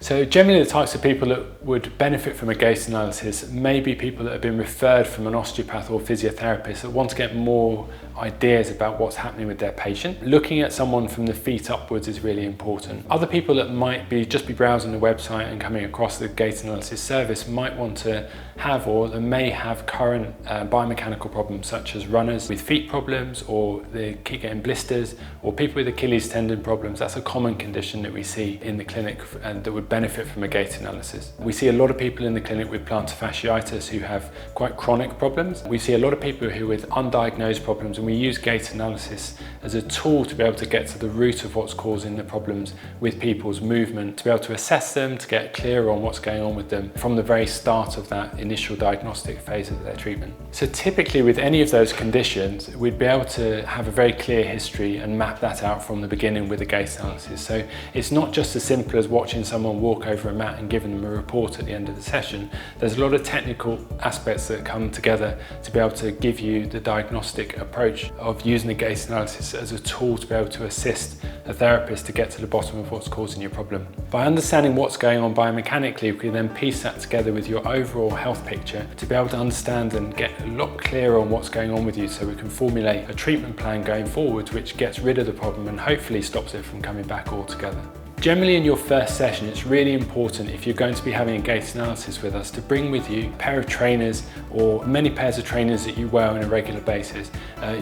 So generally the types of people that would benefit from a gait analysis may be people that have been referred from an osteopath or physiotherapist that want to get more ideas about what's happening with their patient. Looking at someone from the feet upwards is really important. Other people that might just be browsing the website and coming across the gait analysis service might want to have, or they may have, current biomechanical problems such as runners with feet problems, or they keep getting blisters, or people with Achilles tendon problems. That's a common condition that we see in the clinic and that would benefit from a gait analysis. We see a lot of people in the clinic with plantar fasciitis who have quite chronic problems. We see a lot of people who with undiagnosed problems, and we use gait analysis as a tool to be able to get to the root of what's causing the problems with people's movement, to be able to assess them, to get clearer on what's going on with them from the very start of that initial diagnostic phase of their treatment. So typically with any of those conditions, we'd be able to have a very clear history and map that out from the beginning with a gait analysis. So it's not just as simple as watching someone walk over a mat and giving them a report at the end of the session. There's a lot of technical aspects that come together to be able to give you the diagnostic approach of using the gait analysis as a tool to be able to assist a therapist to get to the bottom of what's causing your problem. By understanding what's going on biomechanically, we can then piece that together with your overall health picture to be able to understand and get a lot clearer on what's going on with you, so we can formulate a treatment plan going forward which gets rid of the problem and hopefully stops it from coming back altogether. Generally in your first session, it's really important, if you're going to be having a gait analysis with us, to bring with you a pair of trainers or many pairs of trainers that you wear on a regular basis.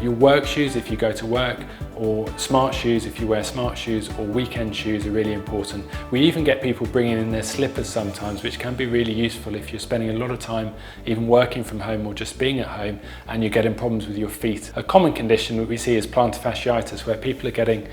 Your work shoes if you go to work, or smart shoes if you wear smart shoes, or weekend shoes are really important. We even get people bringing in their slippers sometimes, which can be really useful if you're spending a lot of time even working from home or just being at home and you're getting problems with your feet. A common condition that we see is plantar fasciitis, where people are getting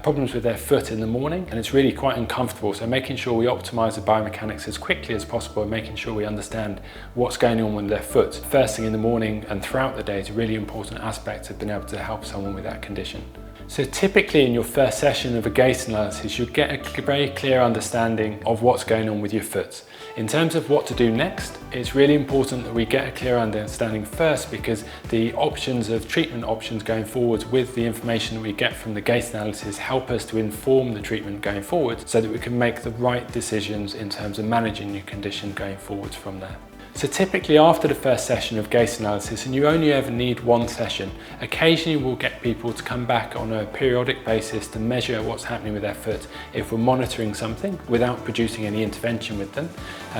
problems with their foot in the morning, and it's really quite uncomfortable. So making sure we optimize the biomechanics as quickly as possible and making sure we understand what's going on with their foot first thing in the morning and throughout the day is a really important aspect of being able to help someone with that condition. So typically in your first session of a gait analysis, you'll get a very clear understanding of what's going on with your foot. In terms of what to do next, it's really important that we get a clear understanding first, because the options of treatment options going forwards with the information that we get from the gait analysis help us to inform the treatment going forward so that we can make the right decisions in terms of managing your condition going forwards from there. So typically after the first session of gait analysis, and you only ever need one session, occasionally we'll get people to come back on a periodic basis to measure what's happening with their foot if we're monitoring something without producing any intervention with them.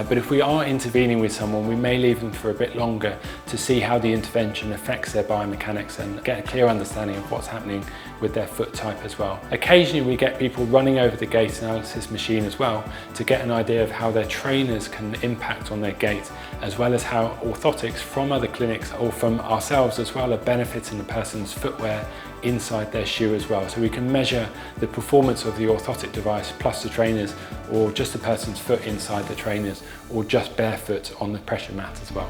But if we are intervening with someone, we may leave them for a bit longer to see how the intervention affects their biomechanics and get a clear understanding of what's happening with their foot type as well. Occasionally we get people running over the gait analysis machine as well to get an idea of how their trainers can impact on their gait, as well as how orthotics from other clinics or from ourselves as well are benefiting the person's footwear inside their shoe as well. So we can measure the performance of the orthotic device plus the trainers, or just the person's foot inside the trainers, or just barefoot on the pressure mat as well.